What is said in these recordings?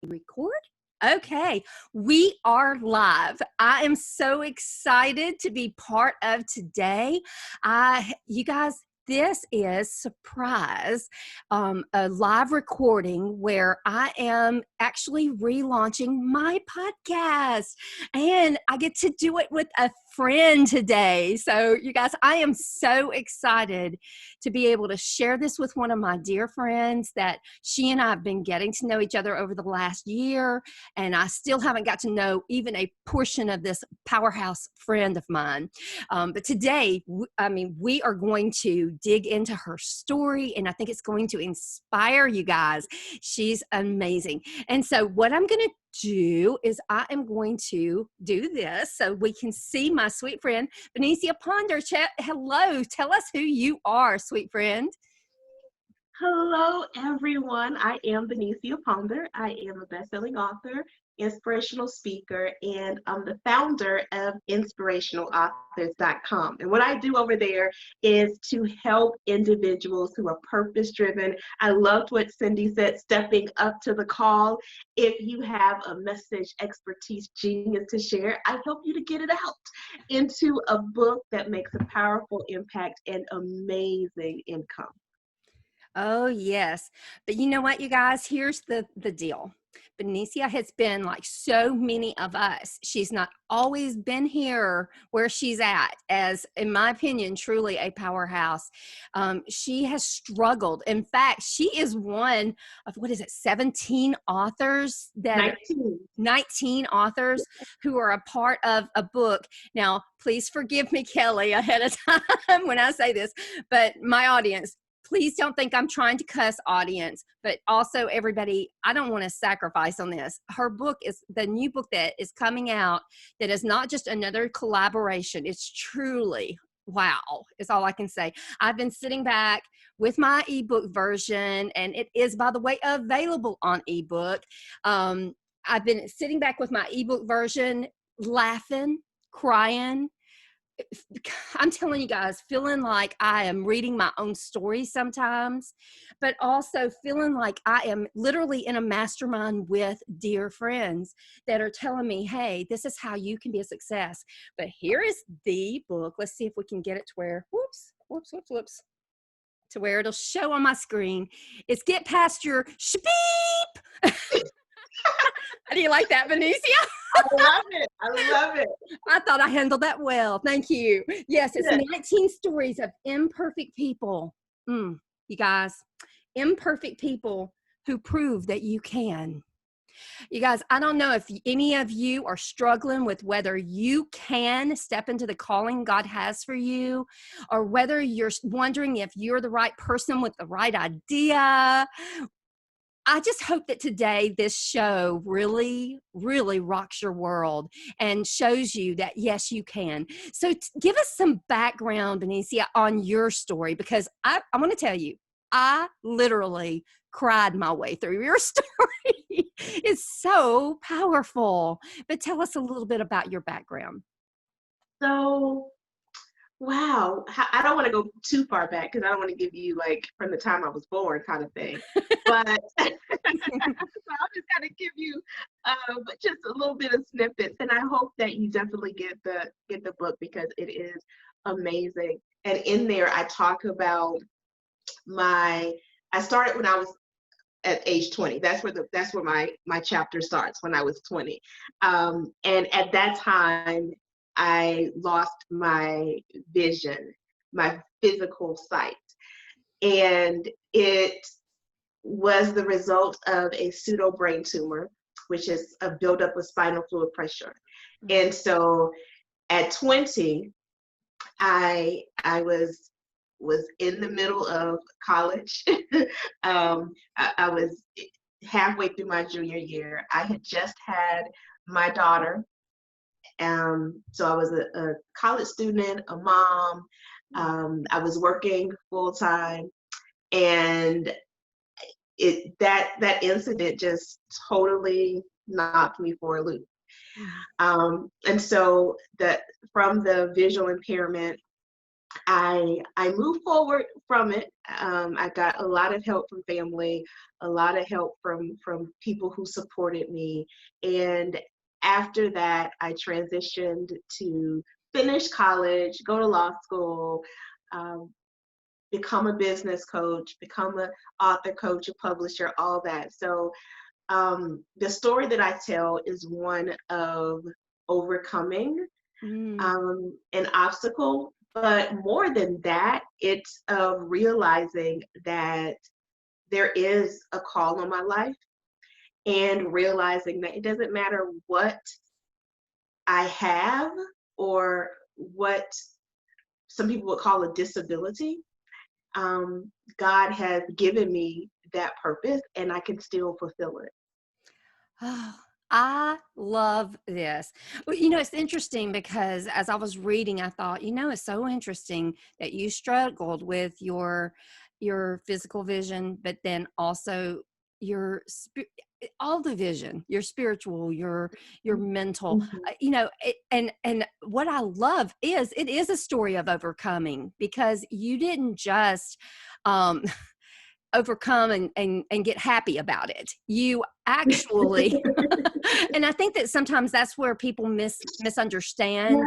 Record? Okay, we are live. I am so excited to be part of today. You guys, this is surprise, a live recording where I am actually relaunching my podcast, and I get to do it with a friend today. So, you guys, I am so excited to be able to share this with one of my dear friends that she and I have been getting to know each other over the last year, and I still haven't got to know even a portion of this powerhouse friend of mine. But today, we are going to dig into her story, and I think it's going to inspire you guys. She's amazing. And so, what I'm going to do is I am going to do this so we can see my sweet friend, Benecia Ponder. Hello. Tell us who you are, sweet friend. Hello, everyone. I am Benecia Ponder. I am a best-selling author, inspirational speaker, and I'm the founder of inspirationalauthors.com. And what I do over there is to help individuals who are purpose-driven. I loved what Cindy said, stepping up to the call. If you have a message, expertise, genius to share, I help you to get it out into a book that makes a powerful impact and amazing income. Oh, yes. But you know what, you guys? Here's the deal. Benicia has been like so many of us. She's not always been here where she's at, as, in my opinion, truly a powerhouse. She has struggled. In fact, she is one of, 17 authors that 19. 19 authors who are a part of a book. Now, please forgive me, Kelly, ahead of time when I say this, but my audience, please don't think I'm trying to cuss, audience, but also everybody, I don't want to sacrifice on this. Her book is the new book that is coming out that is not just another collaboration. It's truly, wow, is all I can say. I've been sitting back with my ebook version, and it is, by the way, available on ebook. I've been sitting back with my ebook version, laughing, crying. I'm telling you guys, feeling like I am reading my own story sometimes, but also feeling like I am literally in a mastermind with dear friends that are telling me, hey, this is how you can be a success. But here is the book. Let's see if we can get it to where, to where it'll show on my screen. It's Get Past Your Beep. How do you like that, Benicia? I love it. I love it. I thought I handled that well. Thank you. Yes, it's 19 stories of imperfect people. You guys, imperfect people who prove that you can. You guys, I don't know if any of you are struggling with whether you can step into the calling God has for you, or whether you're wondering if you're the right person with the right idea. I just hope that today this show really, really rocks your world and shows you that, yes, you can. So give us some background, Benicia, on your story, because I want to tell you, I literally cried my way through your story. It's so powerful. But tell us a little bit about your background. So, wow. I don't want to go too far back because I don't want to give you like from the time I was born kind of thing. But so I'll just kind of give you just a little bit of snippets, and I hope that you definitely get the book because it is amazing. And in there, I talk about I started when I was at age 20. That's where my chapter starts, when I was 20. And at that time, I lost my vision, my physical sight. And it was the result of a pseudo brain tumor, which is a buildup of spinal fluid pressure. And so at 20, I was in the middle of college. I was halfway through my junior year. I had just had my daughter. So I was a college student, a mom. I was working full time, and that incident just totally knocked me for a loop. And so from the visual impairment, I moved forward from it. I got a lot of help from family, a lot of help from people who supported me, and after that, I transitioned to finish college, go to law school, um, become a business coach, become an author coach, a publisher, all that. So the story that I tell is one of overcoming Mm. an obstacle, but more than that, it's of realizing that there is a call on my life and realizing that it doesn't matter what I have or what some people would call a disability. God has given me that purpose and I can still fulfill it. Oh, I love this. Well, it's interesting because as I was reading, I thought, it's so interesting that you struggled with your physical vision, but then also your all the vision, your spiritual, your mental. Mhm. And what I love is it is a story of overcoming because you didn't just um overcome and get happy about it. You actually and I think that sometimes that's where people misunderstand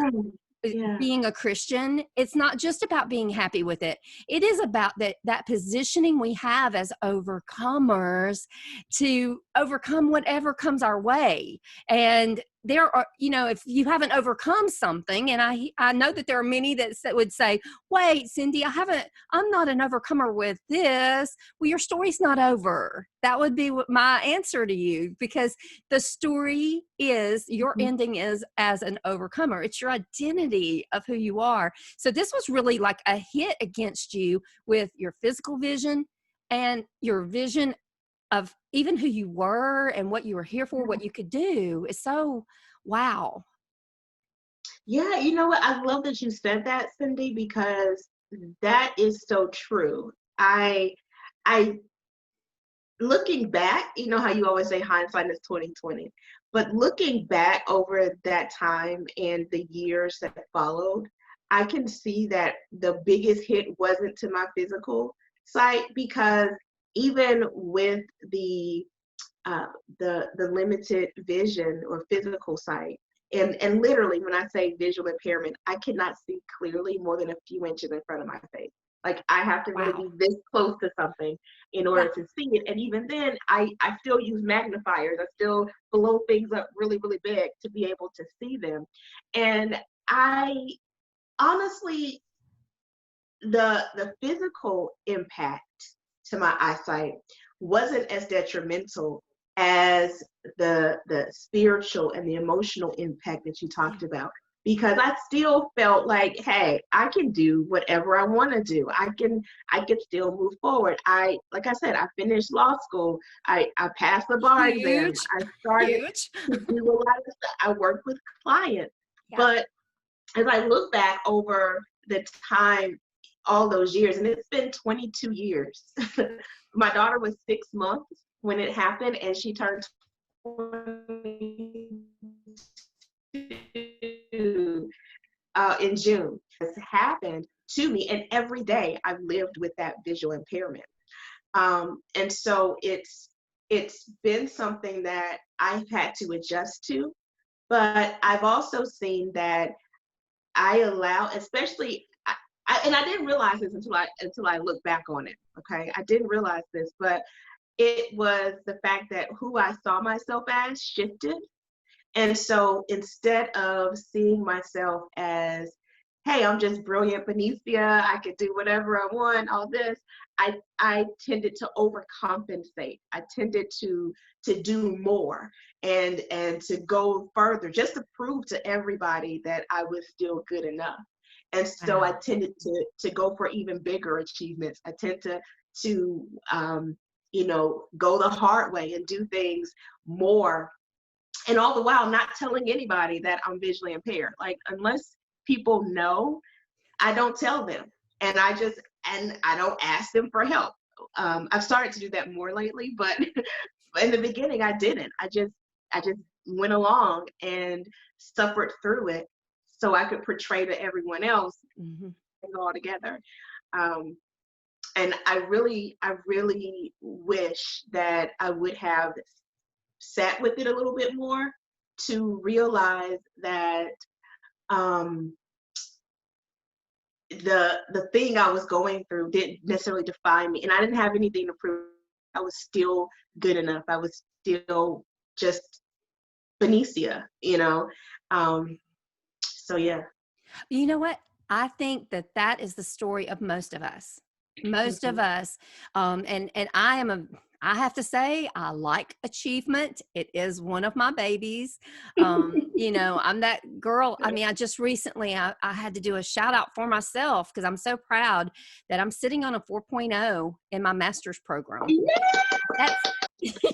Yeah, yeah. being a Christian. It's not just about being happy with it. It is about that positioning we have as overcomers to overcome whatever comes our way. And there are, if you haven't overcome something, and I know that there are many that would say, "Wait, Cindy, I'm not an overcomer with this." Well, your story's not over. That would be my answer to you, because the story is your Mhm. ending is as an overcomer. It's your identity of who you are. So this was really like a hit against you with your physical vision and your vision of even who you were and what you were here for, what you could do. Is so wow. Yeah, you know what? I love that you said that, Cindy, because that is so true. I looking back, you know how you always say hindsight is 2020, but looking back over that time and the years that followed, I can see that the biggest hit wasn't to my physical sight because even with the uh, the limited vision or physical sight. And literally, when I say visual impairment, I cannot see clearly more than a few inches in front of my face. Like I have to really Wow. be this close to something in Yeah. order to see it. And even then, I still use magnifiers. I still blow things up really, really big to be able to see them. And I honestly, the physical impact to my eyesight wasn't as detrimental as the spiritual and the emotional impact that you Yeah. talked about, because I still felt like, hey, I can do whatever I want to do. I can still move forward. I, like I said, I finished law school. I passed the bar exam. Huge. I started Huge. to do a lot of stuff. I worked with clients. Yeah. But as I look back over the time, all those years, and it's been 22 years. My daughter was 6 months when it happened, and she turned 22 in June. It's happened to me, and every day I've lived with that visual impairment. And so it's been something that I've had to adjust to, but I've also seen that I allow, especially, and I didn't realize this until I look back on it. Okay, I didn't realize this, but it was the fact that who I saw myself as shifted, and so instead of seeing myself as, hey, I'm just brilliant Benicia, I could do whatever I want, all this, I tended to overcompensate. I tended to do more and to go further just to prove to everybody that I was still good enough. And so I Wow. tended to go for even bigger achievements. I tend to go the hard way and do things more, and all the while not telling anybody that I'm visually impaired. Like unless people know, I don't tell them, and I don't ask them for help. I've started to do that more lately, but in the beginning I didn't. I just went along and suffered through it so I could portray to everyone else, Mhm. all together. Um, and I really wish that I would have sat with it a little bit more to realize that um, the thing I was going through didn't necessarily define me, and I didn't have anything to prove. I was still good enough. I was still just Benecia, you know. So yeah. You know what? I think that that is the story of most of us. Most of Mhm. us, and I have to say, I like achievement. It is one of my babies. I'm that girl. I mean, I just recently, I had to do a shout out for myself because I'm so proud that I'm sitting on a 4.0 in my master's program. That's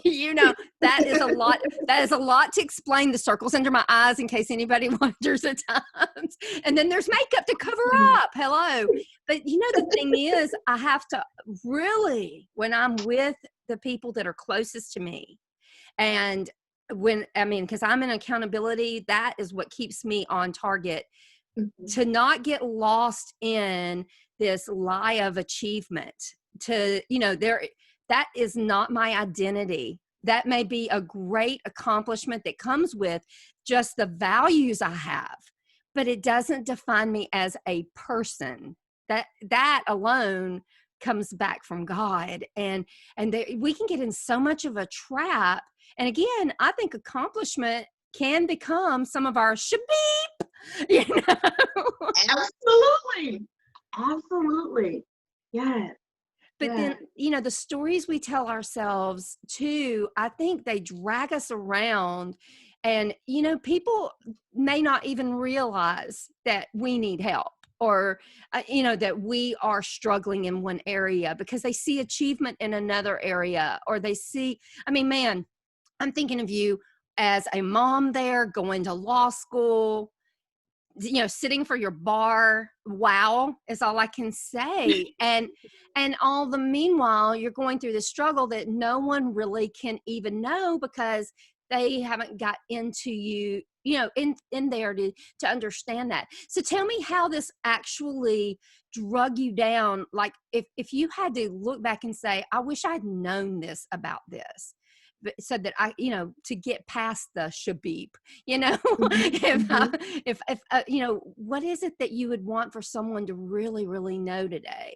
you know, that is a lot. That is a lot to explain the circles under my eyes in case anybody wonders at times. And then there's makeup to cover up. Hello. But the thing is, I have to really, when I'm with the people that are closest to me, and because I'm in accountability, that is what keeps me on target, Mhm. to not get lost in this lie of achievement. That is not my identity. That may be a great accomplishment that comes with just the values I have, but it doesn't define me as a person. That alone comes back from God, and we can get in so much of a trap. And again, I think accomplishment can become some of our shabby. you know Absolutely. Absolutely. Yes. but then, Yes. the stories we tell ourselves too, I think they drag us around. And people may not even realize that we need help, or that we are struggling in one area because they see achievement in another area, or they see, I mean, man, I'm thinking of you as a mom there, going to law school, sitting for your bar. Wow is all I can say. And all the meanwhile, you're going through the struggle that no one really can even know because they haven't got into in there to understand that. So tell me how this actually drug you down. Like, if you had to look back and say, I wish I'd known this about this, so that to get past the shabib, Mhm. Mhm. if what is it that you would want for someone to really, really know today?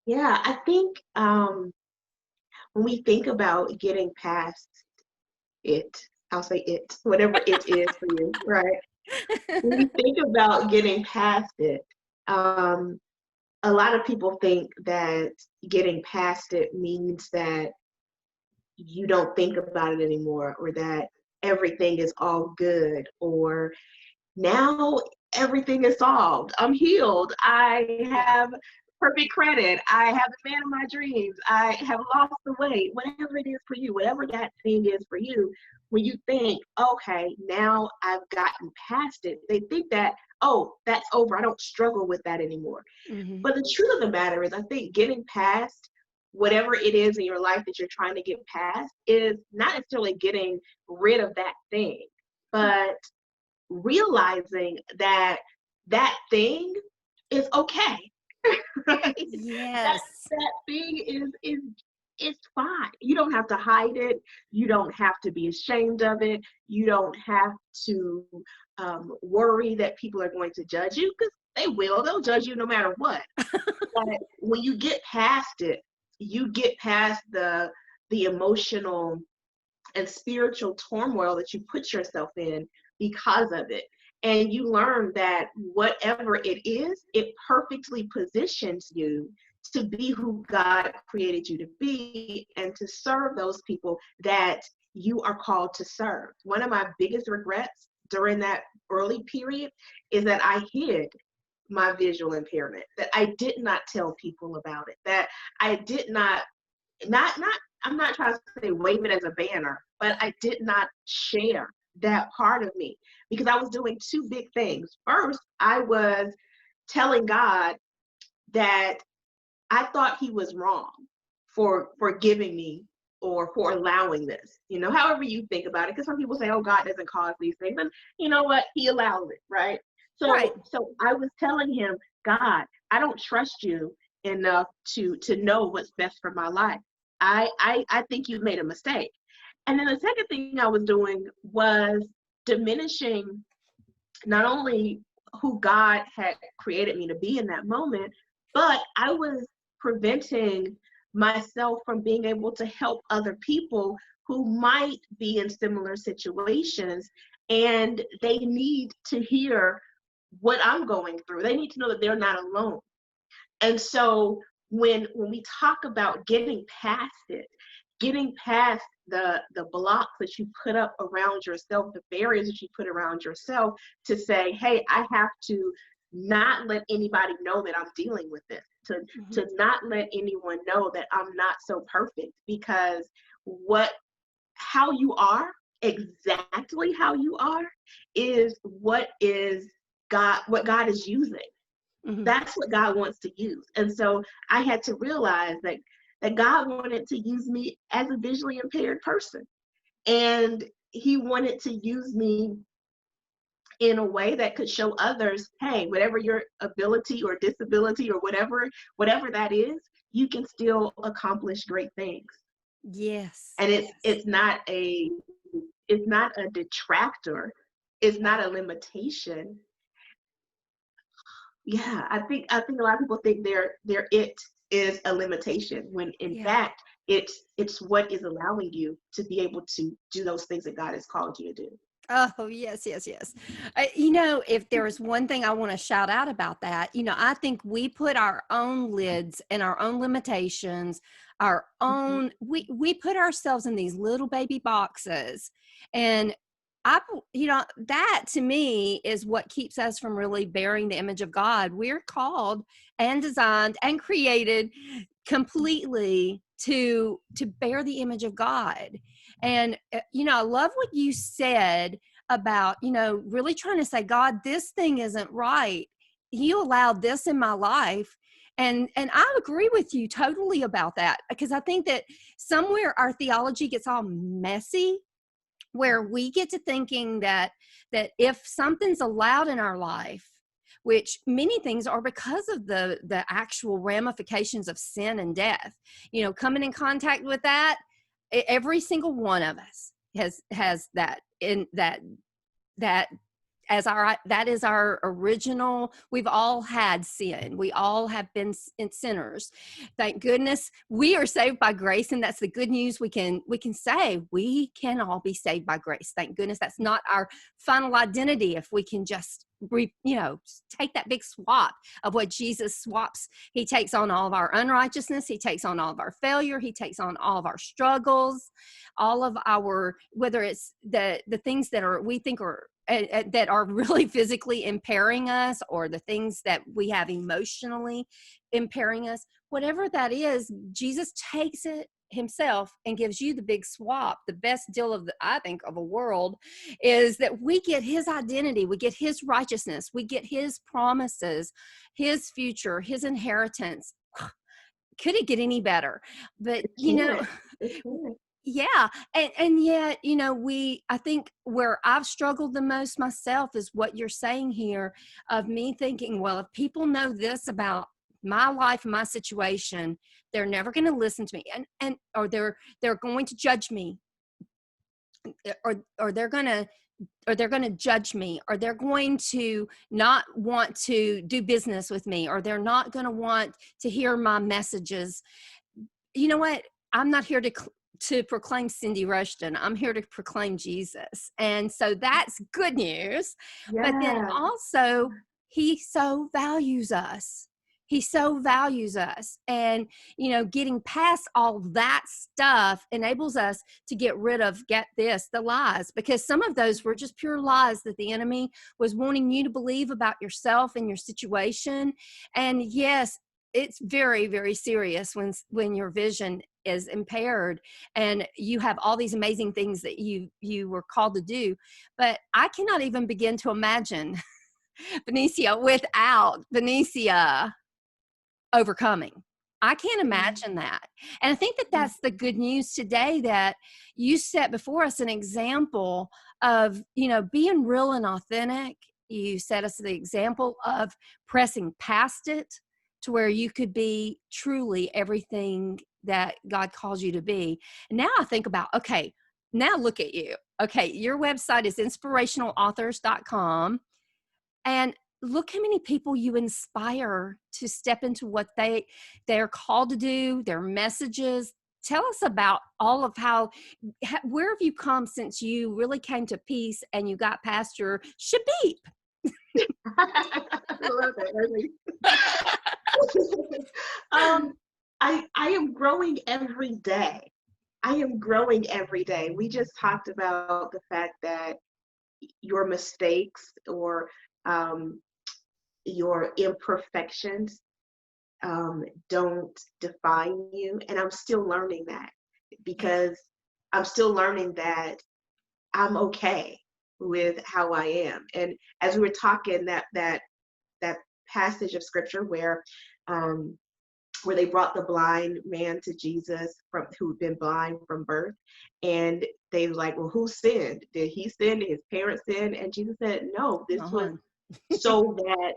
Yeah, I think when we think about getting past it, I'll say it, whatever it is for you, right? When we think about getting past it, um, a lot of people think that getting past it means that you don't think about it anymore, or that everything is all good, or now everything is solved. I'm healed. I Yeah. have perfect credit. I have the man of my dreams. I have lost the weight. Whatever it is for you, whatever that thing is for you, when you think, okay, now I've gotten past it, they think that, oh, that's over. I don't struggle with that anymore. Hmm. But the truth of the matter is, I think getting past whatever it is in your life that you're trying to get past is not necessarily getting rid of that thing, but realizing that that thing is okay. Right? That Yes. that thing is fine. You don't have to hide it. You don't have to be ashamed of it. You don't have to worry that people are going to judge you, because they will. They'll judge you no matter what. But when you get past it, you get past the emotional and spiritual turmoil that you put yourself in because of it. And you learn that whatever it is, it perfectly positions you to be who God created you to be and to serve those people that you are called to serve. One of my biggest regrets during that early period is that I hid my visual impairment, that I did not tell people about it, that I did not I'm not trying to say wave it as a banner, but I did not share that part of me because I was doing two big things. First, I was telling God that I thought he was wrong for giving me or for allowing this. However you think about it, because some people say, oh, God doesn't cause these things. And you know what? He allows it, right? Right. So I was telling him God, I don't trust you enough to know what's best for my life. I think you made a mistake. And then the second thing I was doing was diminishing not only who God had created me to be in that moment, but I was preventing myself from being able to help other people who might be in similar situations, and they need to hear what I'm going through. They need to know that they're not alone. And so when we talk about getting past it, getting past the blocks that you put up around yourself, the barriers that you put around yourself, to say, hey, I have to not let anybody know that I'm dealing with this, to not let anyone know that I'm not so perfect, because what how you are, exactly how you are, is what God is using. Mhm. That's what God wants to use. And so I had to realize that God wanted to use me as a visually impaired person. And he wanted to use me in a way that could show others, hey, whatever your ability or disability or whatever that is, you can still accomplish great things. Yes, And yes. it's not a detractor, it's not a limitation. Yeah, I think a lot of people think their it is a limitation, when in Yeah. fact it's what is allowing you to be able to do those things that God has called you to do. Oh, yes, yes, yes. If there is one thing I want to shout out about that, I think we put our own lids and our own limitations, our Mhm. own, we put ourselves in these little baby boxes. And that to me is what keeps us from really bearing the image of God. We're called and designed and created completely to bear the image of God. And I love what you said about really trying to say, God, this thing isn't right. You allowed this in my life. And I agree with you totally about that, because I think that somewhere our theology gets all messy, where we get to thinking that if something's allowed in our life, which many things are because of the actual ramifications of sin and death, coming in contact with that, every single one of us has that in that as our that is our original. We've all had sin, we all have been sinners. Thank goodness we are saved by grace, and that's the good news. We can say we can all be saved by grace. Thank goodness that's not our final identity. If we can just take that big swap of what Jesus swaps, he takes on all of our unrighteousness, he takes on all of our failure, he takes on all of our struggles, all of our, whether it's the things that are we think are that are really physically impairing us, or the things that we have emotionally impairing us, whatever that is, Jesus takes it himself and gives you the big swap. The best deal I think of a world is that we get his identity, we get his righteousness, we get his promises, his future, his inheritance. Could it get any better? But It can. It can. yeah. And yet, I think where I've struggled the most myself is what you're saying here, of me thinking, well, if people know this about my life and my situation, they're never going to listen to me, and or they're going to judge me, or they're going to judge me, or they're going to not want to do business with me, or they're not going to want to hear my messages. You know what? I'm not here to proclaim Cindy Rushton. I'm here to proclaim Jesus. And so that's good news. But then Yeah. also, he so values us. He so values us. And, getting past all that stuff enables us to get rid of, get this, the lies, because some of those were just pure lies that the enemy was wanting you to believe about yourself and your situation. And yes, it's very, very serious when your vision is impaired and you have all these amazing things that you were called to do. But I cannot even begin to imagine Benecia without Benecia overcoming. I can't Mhm. imagine that. And I think that that's the good news today, that you set before us an example of, being real and authentic, you set us the example of pressing past it to where you could be truly everything that God calls you to be. And now I think about, okay, now look at you. Okay, your website is inspirationalauthors.com. And look how many people you inspire to step into what they're called to do, their messages. Tell us about all of where have you come since you really came to peace and you got past your shabeep? I love that. Really. I am growing every day. I am growing every day. We just talked about the fact that your mistakes or um, your imperfections don't define you. And I'm still learning that Yeah. because I'm still learning that I'm okay with how I am. And as we were talking, that passage of scripture um, where they brought the blind man to Jesus from who'd been blind from birth, and they were like, "Well, who sinned? Did he sin? Did his parents sin?" And Jesus said, "No, this Come was on. so that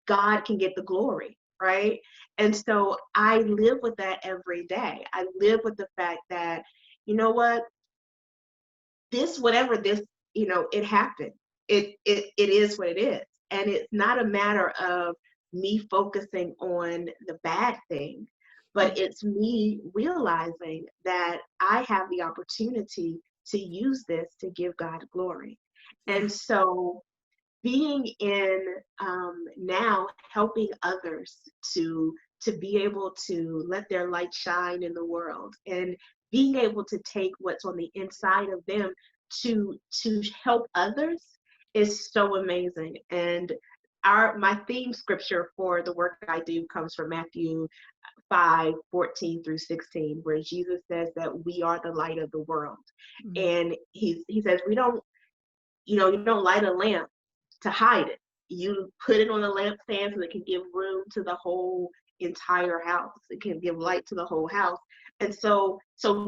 God can get the glory." Right. And so I live with that every day. I live with the fact that, you know what, whatever this, it happened. It is what it is. And it's not a matter of me focusing on the bad thing, but it's me realizing that I have the opportunity to use this to give God glory. Yeah. And so being in now helping others to be able to let their light shine in the world, and being able to take what's on the inside of them to help others is so amazing. And my theme scripture for the work I do comes from Matthew 5:14 through 16, where Jesus says that we are the light of the world. Mm. And he says we don't, you don't light a lamp to hide it. You put it on a lampstand so it can give room to the whole entire house. It can give light to the whole house. And so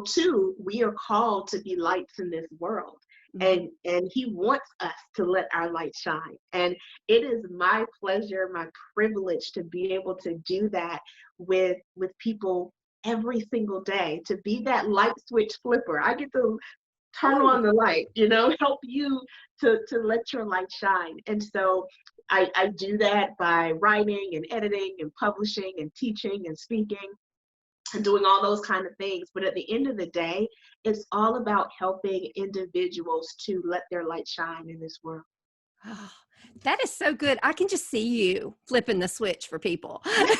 too, we are called to be lights in this world. Mhm. And he wants us to let our light shine. And it is my pleasure, my privilege to be able to do that with people every single day, to be that light switch flipper. I get to turn Ooh. on the light, help you to let your light shine. And so I do that by writing and editing and publishing and teaching and speaking and doing all those kind of things. But at the end of the day, it's all about helping individuals to let their light shine in this world. Oh, that is so good. I can just see you flipping the switch for people. I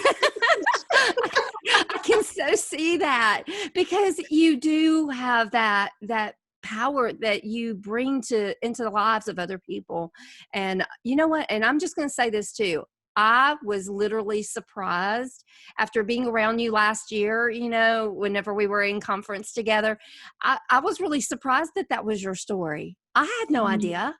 can so see that because you do have that power that you bring into the lives of other people. And you know what? And I'm just going to say this too. I was literally surprised after being around you last year, whenever we were in conference together. I was really surprised that that was your story. I had no Mhm. idea.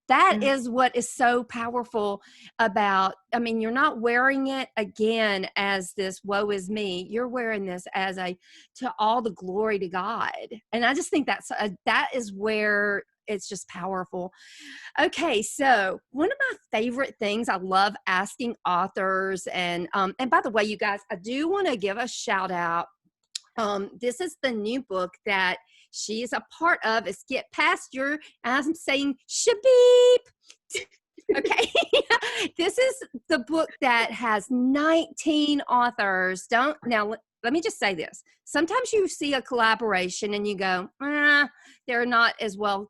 That Mhm. is what is so powerful about, I mean, you're not wearing it again as this woe is me. You're wearing this as to all the glory to God. And I just think that is where it's just powerful. Okay, so one of my favorite things I love asking authors, and by the way, you guys, I do want to give a shout out. This is the new book that she is a part of. It's Get Past Your, I'm saying, shabeep. Okay. This is the book that has 19 authors. Don't now let me just say this. Sometimes you see a collaboration and you go, they're not as well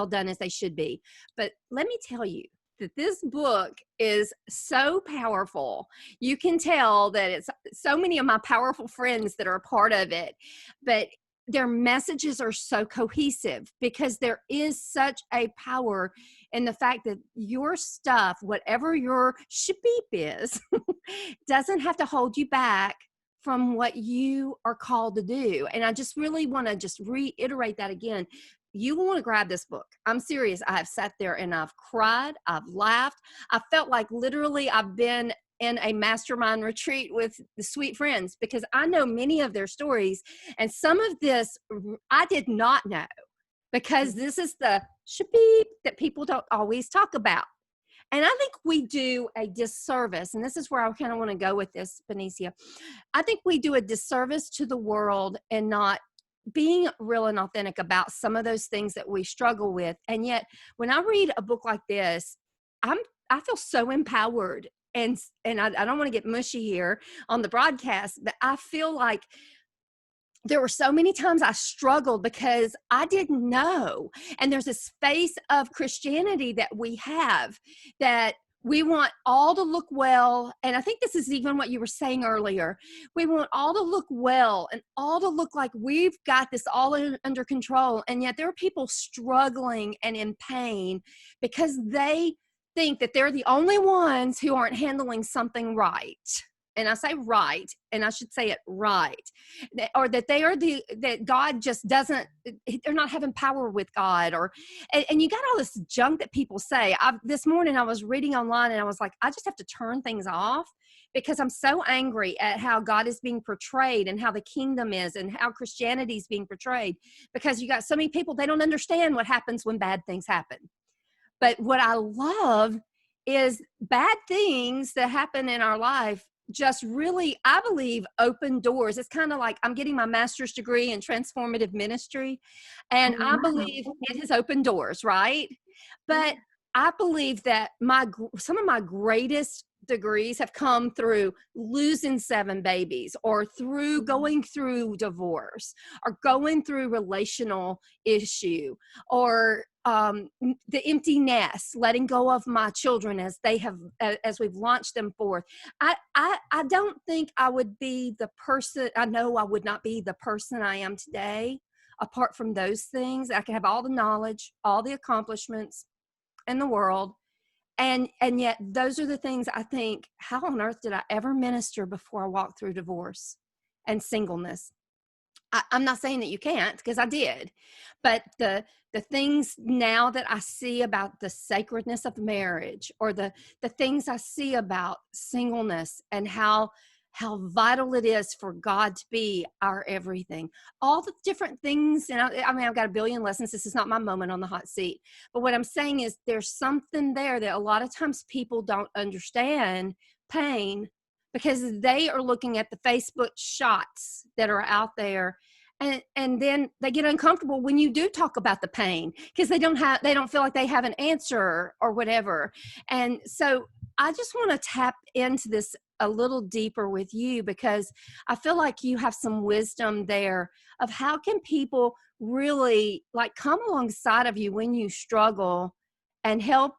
done as they should be. But let me tell you that this book is so powerful. You can tell that it's so many of my powerful friends that are a part of it, but their messages are so cohesive because there is such a power in the fact that your stuff, whatever your shabeep is, doesn't have to hold you back from what you are called to do. And I just really want to just reiterate that again. You want to grab this book. I'm serious. I have sat there and I've cried. I've laughed. I felt like literally I've been in a mastermind retreat with the sweet friends because I know many of their stories. And some of this I did not know because this is the shabeep that people don't always talk about. And I think we do a disservice, and this is where I kind of want to go with this, Benicia. I think we do a disservice to the world and not being real and authentic about some of those things that we struggle with. And yet, when I read a book like this, I feel so empowered. And I don't want to get mushy here on the broadcast, but I feel like there were so many times I struggled because I didn't know. And there's this face of Christianity that we have that we want all to look well. And I think this is even what you were saying earlier. We want all to look well and all to look like we've got this all under control. And yet there are people struggling and in pain because they think that they're the only ones who aren't handling something right. And I say right, and I should say it right, or that that God just doesn't, they're not having power with God, and you got all this junk that people say. This morning I was reading online and I was like, I just have to turn things off because I'm so angry at how God is being portrayed and how the kingdom is and how Christianity is being portrayed, because you got so many people, they don't understand what happens when bad things happen. But what I love is bad things that happen in our life just really, I believe, open doors. It's kind of like I'm getting my master's degree in transformative ministry, and Oh, I wow. believe it has opened doors, right? But I believe that some of my greatest degrees have come through losing 7 babies, or through going through divorce, or going through relational issue, or the empty nest, letting go of my children as we've launched them forth. I don't think I would be the person. I know I would not be the person I am today apart from those things. I could have all the knowledge, all the accomplishments in the world, and yet those are the things I think, how on earth did I ever minister before I walked through divorce and singleness? I'm not saying that you can't, because I did, but the things now that I see about the sacredness of marriage, or the things I see about singleness and how vital it is for God to be our everything, all the different things. And I mean, I've got a billion lessons. This is not my moment on the hot seat, but what I'm saying is there's something there that a lot of times people don't understand pain, because they are looking at the Facebook shots that are out there. And then they get uncomfortable when you do talk about the pain, because they don't feel like they have an answer or whatever. And so I just want to tap into this a little deeper with you, because I feel like you have some wisdom there of how can people really like come alongside of you when you struggle and help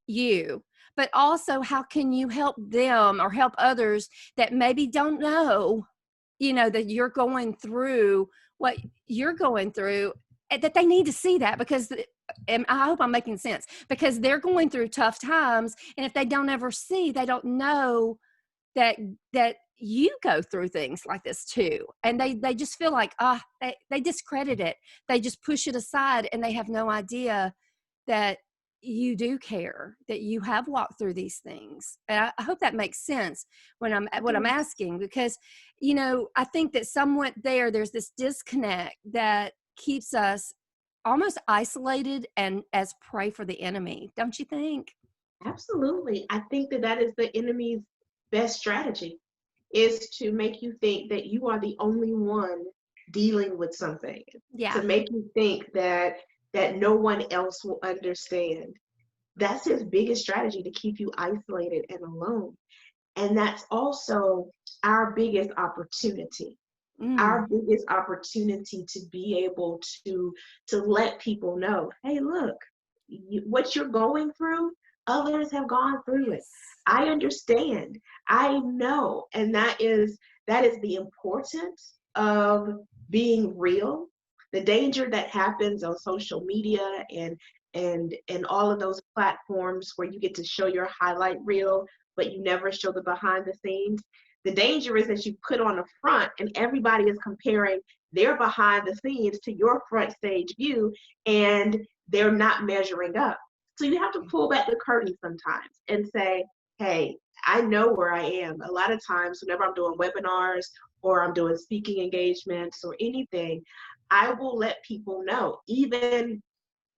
you, but also how can you help them or help others that maybe don't know, that you're going through what you're going through, that they need to see that, because, and I hope I'm making sense, because they're going through tough times. And if they don't ever see, they don't know that you go through things like this too. And they just feel like, they discredit it. They just push it aside, and they have no idea that you do care, that you have walked through these things. And I hope that makes sense what I'm asking, because, I think that somewhat there's this disconnect that keeps us almost isolated and as prey for the enemy. Don't you think? Absolutely. I think that is the enemy's best strategy, is to make you think that you are the only one dealing with something, to Yeah. make you think that no one else will understand. That's his biggest strategy, to keep you isolated and alone. And that's also our biggest opportunity. Mm. Our biggest opportunity to be able to let people know, hey, look, what you're going through, others have gone through it. Yes. I understand. I know. And that is the importance of being real. The danger that happens on social media and all of those platforms where you get to show your highlight reel, but you never show the behind the scenes. The danger is that you put on a front and everybody is comparing their behind the scenes to your front stage view, and they're not measuring up. So you have to pull back the curtain sometimes and say, hey, I know where I am. A lot of times, whenever I'm doing webinars or I'm doing speaking engagements or anything, I will let people know, even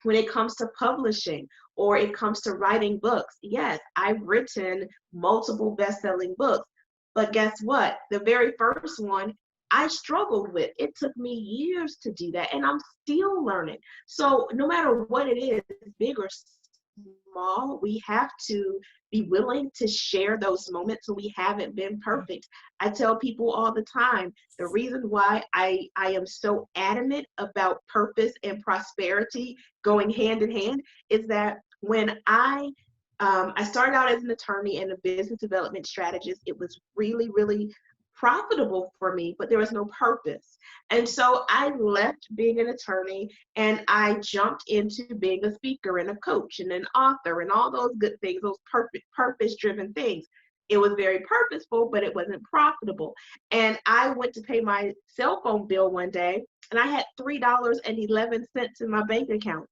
when it comes to publishing or it comes to writing books. Yes, I've written multiple best-selling books, but guess what? The very first one I struggled with. It took me years to do that, and I'm still learning. So no matter what it is, big or small, we have to be willing to share those moments when we haven't been perfect. I tell people all the time, the reason why I am so adamant about purpose and prosperity going hand in hand is that when I started out as an attorney and a business development strategist, it was really, really profitable for me, but there was no purpose. And so I left being an attorney and I jumped into being a speaker and a coach and an author and all those good things, those perfect purpose driven things. It was very purposeful, but it wasn't profitable. And I went to pay my cell phone bill one day and I had $3.11 in my bank account.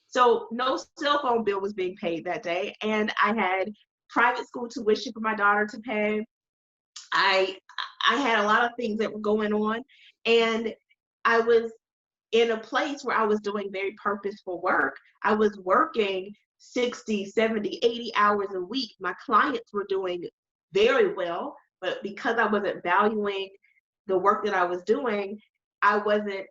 So no cell phone bill was being paid that day. And I had private school tuition for my daughter to pay. I I had a lot of things that were going on, and I was in a place where I was doing very purposeful work. I was working 60, 70, 80 hours a week. My clients were doing very well, but because I wasn't valuing the work that I was doing, I wasn't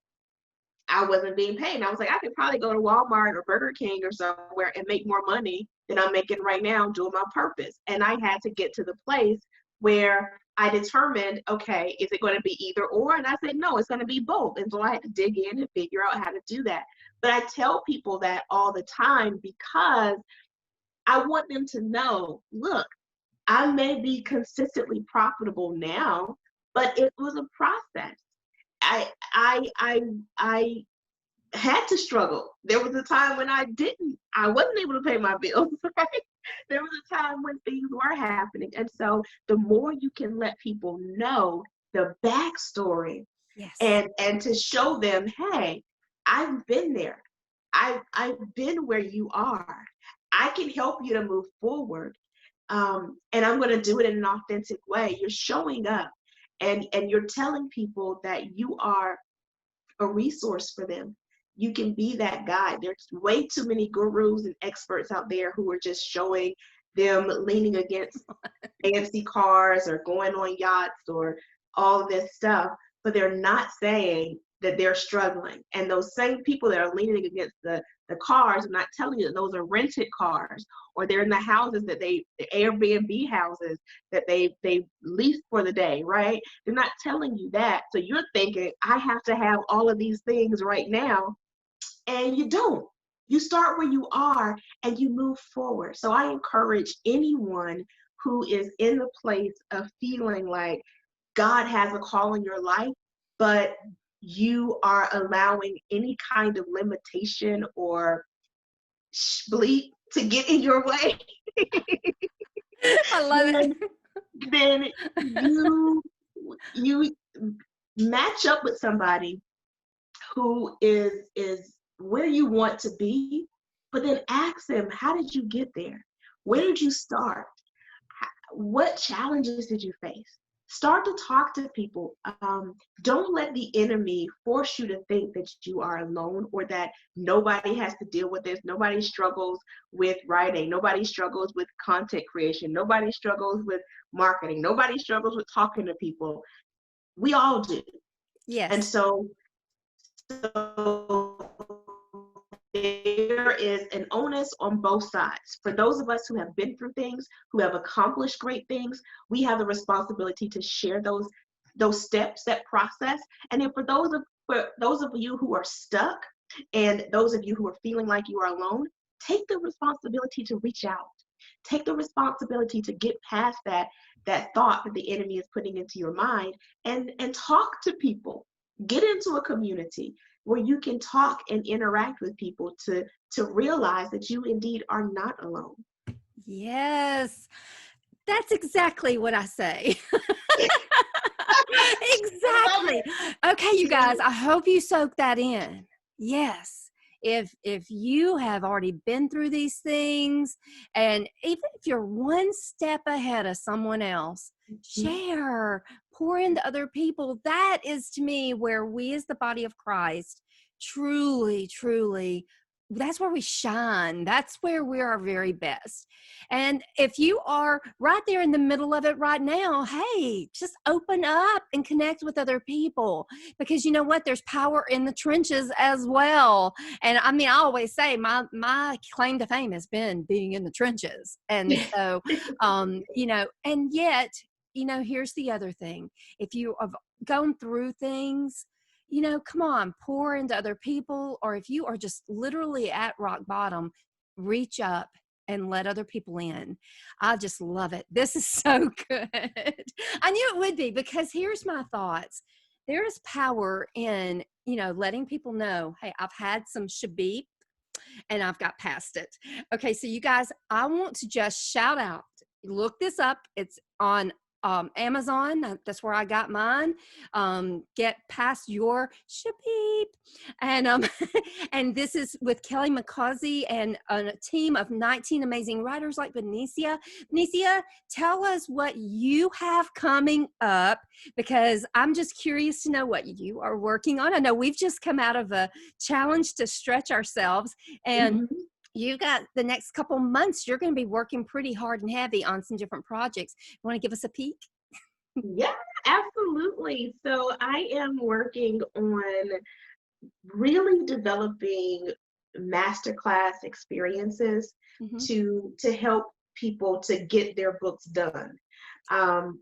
I wasn't being paid. And I was like, I could probably go to Walmart or Burger King or somewhere and make more money than I'm making right now doing my purpose. And I had to get to the place where I determined, okay, is it going to be either or? And I said, no, it's going to be both. And so I had to dig in and figure out how to do that. But I tell people that all the time because I want them to know, look, I may be consistently profitable now, but it was a process. I had to struggle. There was a time when I wasn't able to pay my bills, right? There was a time when things were happening. And so the more you can let people know the backstory Yes. and to show them, hey, I've been there. I've been where you are. I can help you to move forward. And I'm going to do it in an authentic way. You're showing up and you're telling people that you are a resource for them. You can be that guide. There's way too many gurus and experts out there who are just showing them leaning against fancy cars or going on yachts or all of this stuff, but they're not saying that they're struggling. And those same people that are leaning against the cars are not telling you that those are rented cars or they're in the houses that the Airbnb houses that they lease for the day, right? They're not telling you that. So you're thinking, I have to have all of these things right now, and you don't. You start where you are and you move forward. So I encourage anyone who is in the place of feeling like God has a call in your life, but you are allowing any kind of limitation or bleep to get in your way, I love then it. then you match up with somebody who is where you want to be, but then ask them, how did you get there? Where Yeah. did you start? What challenges did you face? Start to talk to people. Don't let the enemy force you to think that you are alone or that nobody has to deal with this. Nobody struggles with writing. Nobody struggles with content creation. Nobody struggles with marketing. Nobody struggles with talking to people. We all do. And Yes. so there is an onus on both sides. For those of us who have been through things, who have accomplished great things, we have the responsibility to share those steps, that process. And then for those of you who are stuck and those of you who are feeling like you are alone, take the responsibility to reach out. Take the responsibility to get past that thought that the enemy is putting into your mind and talk to people. Get into a community where you can talk and interact with people to realize that you indeed are not alone. Yes. That's exactly what I say. I love Exactly. Okay, you it. guys, I hope you soak that in. Yes. If you have already been through these things, and even if you're one step ahead of someone else, Mhm. share, pour into other people. That is to me where we as the body of Christ truly, truly that's where we shine. That's where we're our very best. And if you are right there in the middle of it right now, hey, just open up and connect with other people, because you know what? There's power in the trenches as well. And I mean, I always say my claim to fame has been being in the trenches. And so, you know, and yet, you know, here's the other thing. If you have gone through things, you know, come on, pour into other people. Or if you are just literally at rock bottom, reach up and let other people in. I just love it. This is so good. I knew it would be, because here's my thoughts. There is power in, you know, letting people know, hey, I've had some shabib and I've got past it. Okay, so you guys, I want to just shout out. Look this up. It's on Amazon. That's where I got mine. Get past your shabib, and and this is with Kelly McCausey and a team of 19 amazing writers like Benecia. Benecia, tell us what you have coming up, because I'm just curious to know what you are working on. I know we've just come out of a challenge to stretch ourselves, and Mhm. you got the next couple months, you're going to be working pretty hard and heavy on some different projects. You want to give us a peek? Yeah, absolutely. So I am working on really developing masterclass experiences Mm-hmm. to help people to get their books done. Um,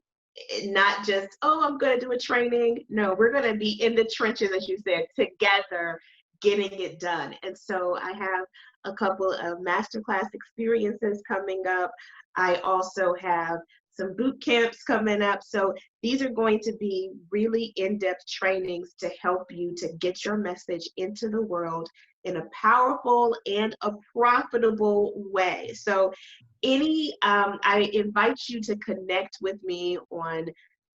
Not just, oh, I'm going to do a training. No, we're going to be in the trenches, as you said, together, getting it done. And so I have a couple of masterclass experiences coming up. I also have some boot camps coming up. So these are going to be really in-depth trainings to help you to get your message into the world in a powerful and a profitable way. So I invite you to connect with me on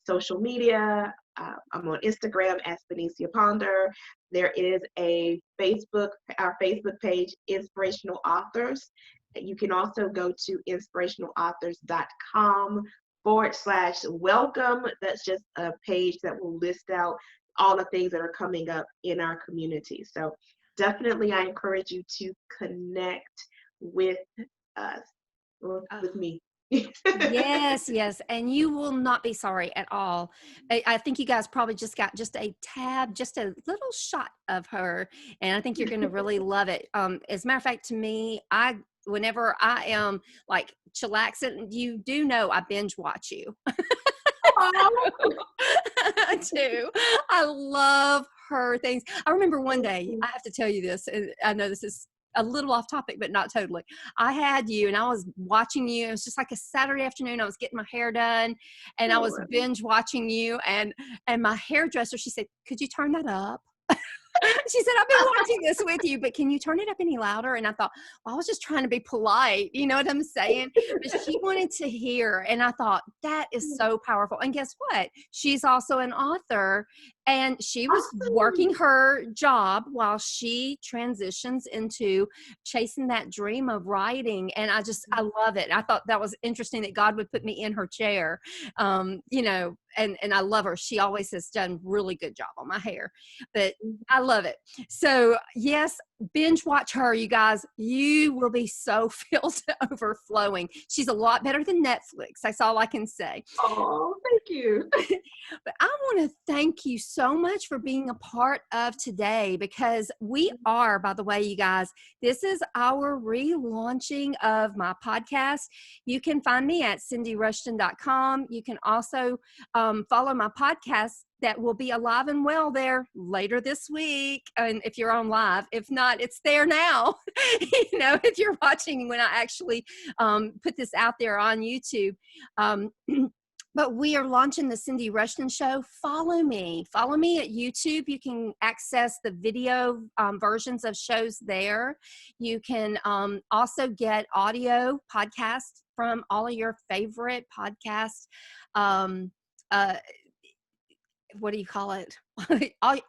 social media. I'm on Instagram as Benecia Ponder. There is our Facebook page, Inspirational Authors. You can also go to inspirationalauthors.com/welcome. That's just a page that will list out all the things that are coming up in our community. So definitely I encourage you to connect with us, or with me. Yes, yes. And you will not be sorry at all. I think you guys probably just got just a tad, just a little shot of her. And I think you're going to really love it. As a matter of fact, to me, whenever I am like chillaxing, you do know I binge watch you. Oh, I do. I love her things. I remember one day, I have to tell you this, and I know this is a little off topic, but not totally. I had you and I was watching you. It was just like a Saturday afternoon. I was getting my hair done and I was sure. binge watching you, and my hairdresser, she said, "Could you turn that up?" She said, "I've been watching this with you, but can you turn it up any louder?" And I thought, well, I was just trying to be polite. You know what I'm saying? But she wanted to hear. And I thought, that is so powerful. And guess what? She's also an author. And she was Awesome. working her job while she transitions into chasing that dream of writing. And I love it. I thought that was interesting that God would put me in her chair. You know, and I love her. She always has done really good job on my hair. But I love it. So yes, binge watch her, you guys. You will be so filled to overflowing. She's a lot better than Netflix. That's all I can say. Oh, thank you. But I want to thank you so much for being a part of today, because we are, by the way, you guys, this is our relaunching of my podcast. You can find me at cindyrushton.com. You can also follow my podcast that will be alive and well there later this week. And if you're on live, if not, it's there now. You know, if you're watching when I actually put this out there on YouTube. But we are launching the Cindy Rushton Show. Follow me at YouTube. You can access the video versions of shows there. You can also get audio podcasts from all of your favorite podcast um, uh, what do you call it?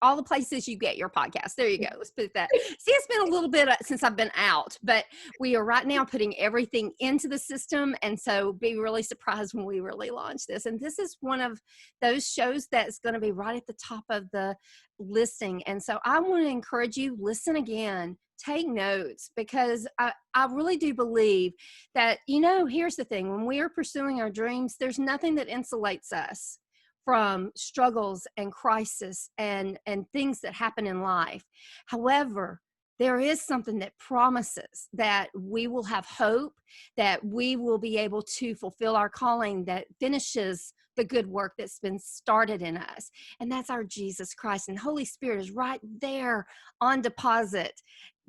all the places you get your podcast. There you go. Let's put that. See, it's been a little bit since I've been out, but we are right now putting everything into the system. And so be really surprised when we really launch this. And this is one of those shows that's going to be right at the top of the listing. And so I want to encourage you, listen again, take notes, because I really do believe that, here's the thing. When we are pursuing our dreams, there's nothing that insulates us from struggles and crisis and things that happen in life. However, there is something that promises that we will have hope, that we will be able to fulfill our calling, that finishes the good work that's been started in us. And that's our Jesus Christ. And Holy Spirit is right there on deposit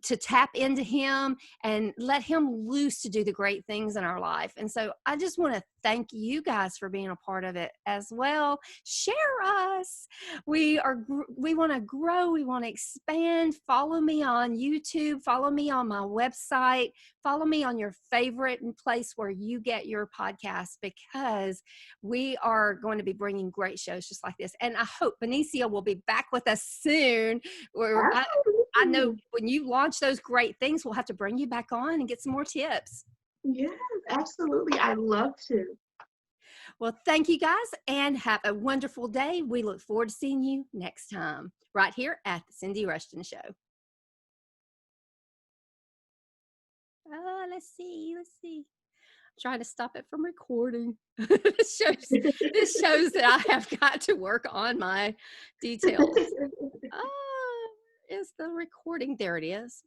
to tap into him and let him loose to do the great things in our life. And so I just want to thank you guys for being a part of it as well. Share us. We want to grow. We want to expand. Follow me on YouTube. Follow me on my website. Follow me on your favorite place where you get your podcast, because we are going to be bringing great shows just like this. And I hope Benecia will be back with us soon. I know when you launch those great things, we'll have to bring you back on and get some more tips. Yes, absolutely. I'd love to. Well, thank you guys, and have a wonderful day. We look forward to seeing you next time right here at the Cindy Rushton Show. Let's see. I'm trying to stop it from recording. This shows that I have got to work on my details. Is the recording? There it is.